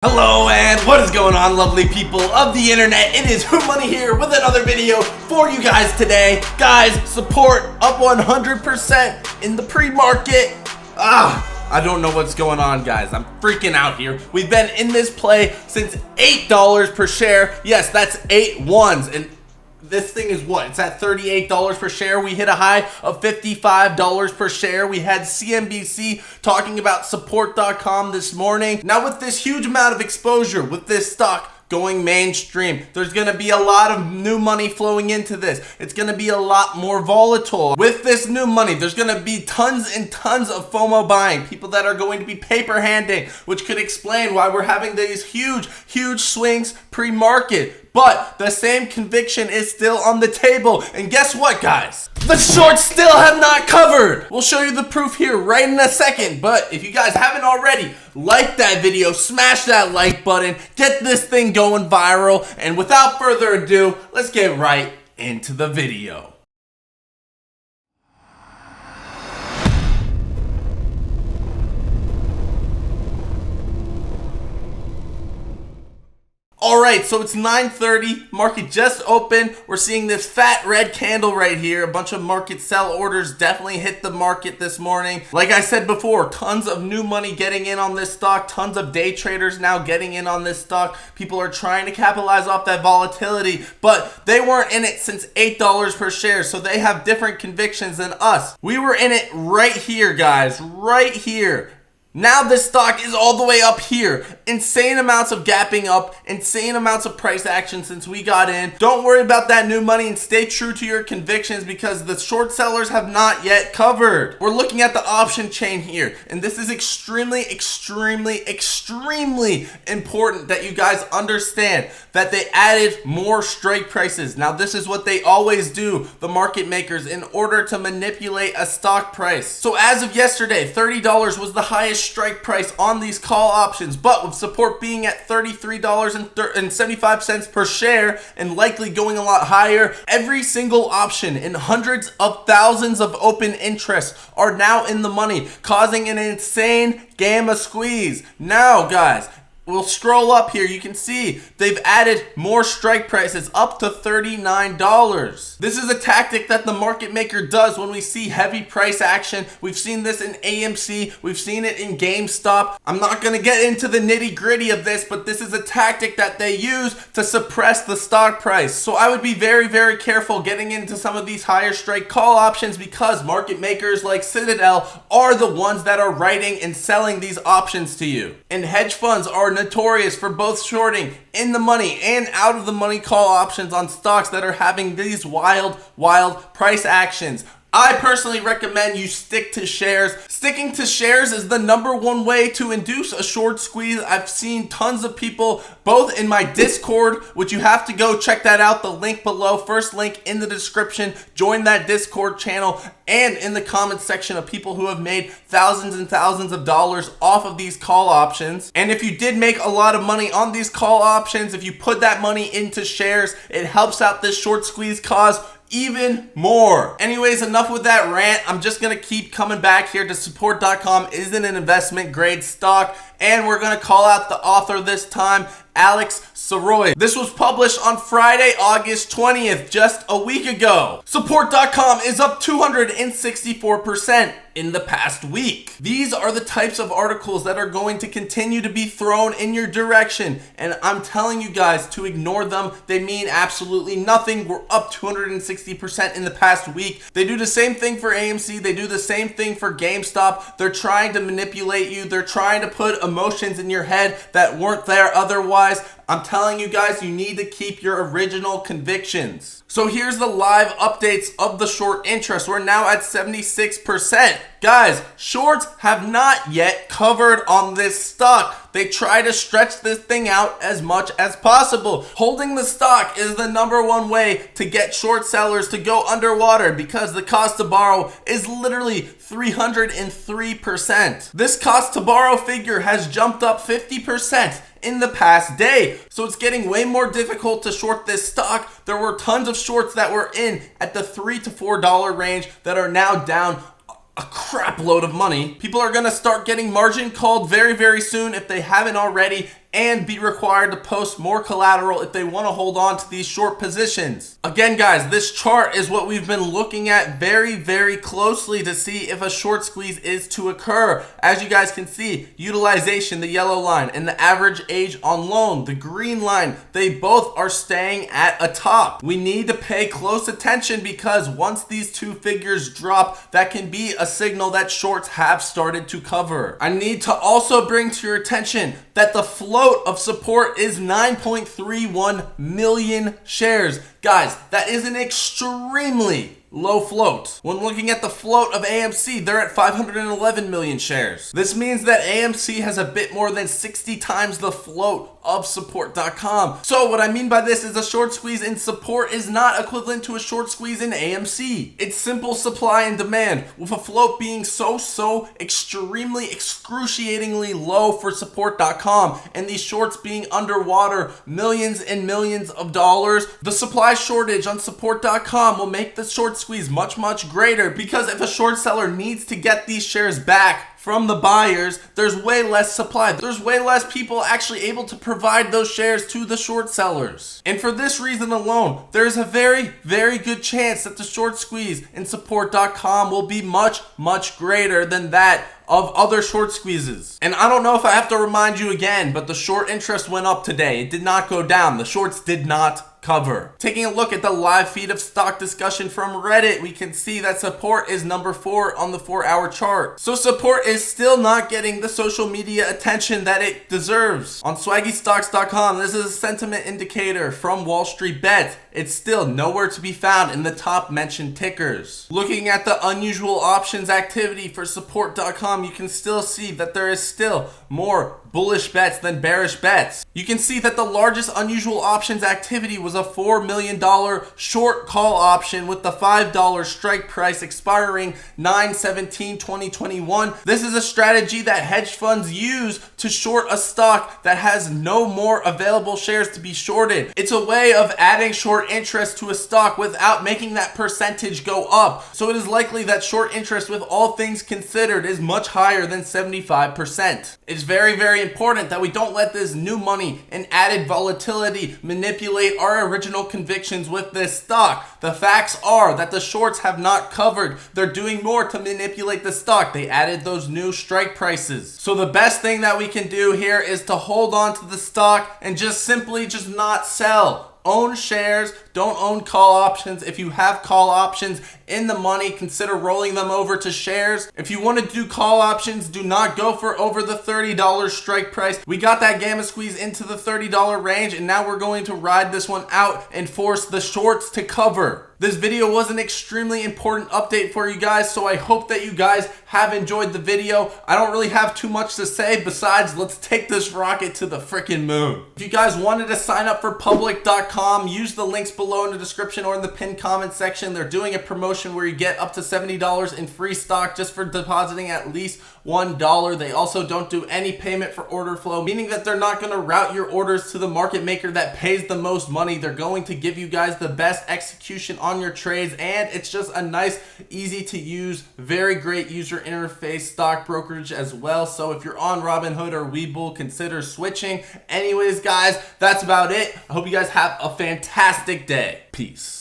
Hello and what is going on, lovely people of the internet? It is Who Money here with another video for you guys today. Guys, support up 100% in the pre-market. I don't know what's going on, guys. I'm freaking out here. We've been in this play since $8 per share. Yes, that's 8 ones. And this thing is what? It's at $38 per share. We hit a high of $55 per share. We had CNBC talking about Sprt.com this morning. Now with this huge amount of exposure, with this stock going mainstream, there's gonna be a lot of new money flowing into this. It's gonna be a lot more volatile. With this new money, there's gonna be tons and tons of FOMO buying, people that are going to be paper handing, which could explain why we're having these huge swings pre-market. But the same conviction is still on the table. And guess what, guys? The shorts still have not covered. We'll show you the proof here right in a second. But if you guys haven't already, like that video, smash that like button, get this thing going viral. And without further ado, let's get right into the video. Alright, so it's 9:30, market just opened. We're seeing this fat red candle right here. A bunch of market sell orders definitely hit the market this morning. Like I said before, tons of new money getting in on this stock. Tons of day traders now getting in on this stock. People are trying to capitalize off that volatility, but they weren't in it since $8 per share, so they have different convictions than us. We were in it right here, guys, right here. Now this stock is all the way up here. Insane amounts of gapping up, insane amounts of price action since we got in. Don't worry about that new money and stay true to your convictions because the short sellers have not yet covered. We're looking at the option chain here, and this is extremely important that you guys understand that they added more strike prices. Now this is what they always do, the market makers, in order to manipulate a stock price. So as of yesterday, $30 was the highest strike price on these call options, but with support being at $33.75 per share and likely going a lot higher, every single option in hundreds of thousands of open interests are now in the money, causing an insane gamma squeeze. Now, guys, we'll scroll up here. You can see they've added more strike prices up to $39. This is a tactic that the market maker does when we see heavy price action. We've seen this in AMC. We've seen it in GameStop. I'm not going to get into the nitty gritty of this, but this is a tactic that they use to suppress the stock price. So I would be very careful getting into some of these higher strike call options because market makers like Citadel are the ones that are writing and selling these options to you. And hedge funds are notorious for both shorting in the money and out of the money call options on stocks that are having these wild price actions. I personally recommend you stick to shares. Sticking to shares is the #1 way to induce a short squeeze. I've seen tons of people, both in my Discord, which you have to go check that out, the link below, first link in the description. Join that Discord channel, and in the comment section of people who have made thousands and thousands of dollars off of these call options. And if you did make a lot of money on these call options, if you put that money into shares, it helps out this short squeeze cause even more. Anyways, enough with that rant. I'm just gonna keep coming back here to Sprt.com isn't an investment grade stock, and we're gonna call out the author this time, Alex Saroy. This was published on Friday, August 20th, just a week ago. Sprt.com is up 264% in the past week. These are the types of articles that are going to continue to be thrown in your direction, and I'm telling you guys to ignore them. They mean absolutely nothing. We're up 260% in the past week. They do the same thing for AMC. They do the same thing for GameStop. They're trying to manipulate you. They're trying to put emotions in your head that weren't there otherwise. I'm telling you guys, you need to keep your original convictions. So here's the live updates of the short interest. We're now at 76%. Guys, shorts have not yet covered on this stock. They try to stretch this thing out as much as possible. Holding the stock is the #1 way to get short sellers to go underwater because the cost to borrow is literally 303%. This cost to borrow figure has jumped up 50% in the past day. So it's getting way more difficult to short this stock. There were tons of shorts that were in at the $3 to $4 range that are now down a crap load of money. People are going to start getting margin called very, very soon if they haven't already. and be required to post more collateral if they want to hold on to these short positions. Again, guys, this chart is what we've been looking at very, very closely to see if a short squeeze is to occur. As you guys can see, utilization, the yellow line, and the average age on loan, the green line, they both are staying at a top. We need to pay close attention because once these two figures drop, that can be a signal that shorts have started to cover. I need to also bring to your attention that the float of support is 9.31 million shares. Guys, that is an extremely low float. When looking at the float of AMC, they're at 511 million shares. This means that AMC has a bit more than 60 times the float of Sprt.com. So what I mean by this is a short squeeze in Sprt is not equivalent to a short squeeze in AMC. It's simple supply and demand, with a float being so extremely excruciatingly low for Sprt.com and these shorts being underwater millions and millions of dollars. The supply shortage on Sprt.com will make the short squeeze much greater, because if a short seller needs to get these shares back from the buyers, there's way less supply. There's way less people actually able to provide those shares to the short sellers. And for this reason alone, there's a very good chance that the short squeeze in Sprt.com will be much greater than that of other short squeezes. And I don't know if I have to remind you again, but the short interest went up today. It did not go down. The shorts did not cover. Taking a look at the live feed of stock discussion from Reddit, we can see that Sprt is number 4 on the 4-hour chart. So Sprt is still not getting the social media attention that it deserves. On SwaggyStocks.com, this is a sentiment indicator from Wall Street Bets. It's still nowhere to be found in the top mentioned tickers. Looking at the unusual options activity for Sprt.com, you can still see that there is still more bullish bets than bearish bets. You can see that the largest unusual options activity was a $4 million short call option with the $5 strike price expiring 9/17/2021. This is a strategy that hedge funds use to short a stock that has no more available shares to be shorted. It's a way of adding short interest to a stock without making that percentage go up. So it is likely that short interest, with all things considered, is much higher than 75%. It's very important that we don't let this new money and added volatility manipulate our original convictions with this stock. The facts are that the shorts have not covered. They're doing more to manipulate the stock. They added those new strike prices. So the best thing that we can do here is to hold on to the stock and just simply not sell. Own shares, don't own call options. If you have call options in the money, consider rolling them over to shares. If you want to do call options, do not go for over the $30 strike price. We got that gamma squeeze into the $30 range, and now we're going to ride this one out and force the shorts to cover. This video was an extremely important update for you guys, so I hope that you guys have enjoyed the video. I don't really have too much to say besides let's take this rocket to the freaking moon. If you guys wanted to sign up for public.com, use the links below in the description or in the pinned comment section. They're doing a promotion where you get up to $70 in free stock just for depositing at least $1. They also don't do any payment for order flow, meaning that they're not going to route your orders to the market maker that pays the most money. They're going to give you guys the best execution on your trades, and it's just a nice, easy to use, very great user interface stock brokerage as well. So if you're on Robinhood or Webull, consider switching. Anyways, guys, that's about it. I hope you guys have a fantastic day. Peace.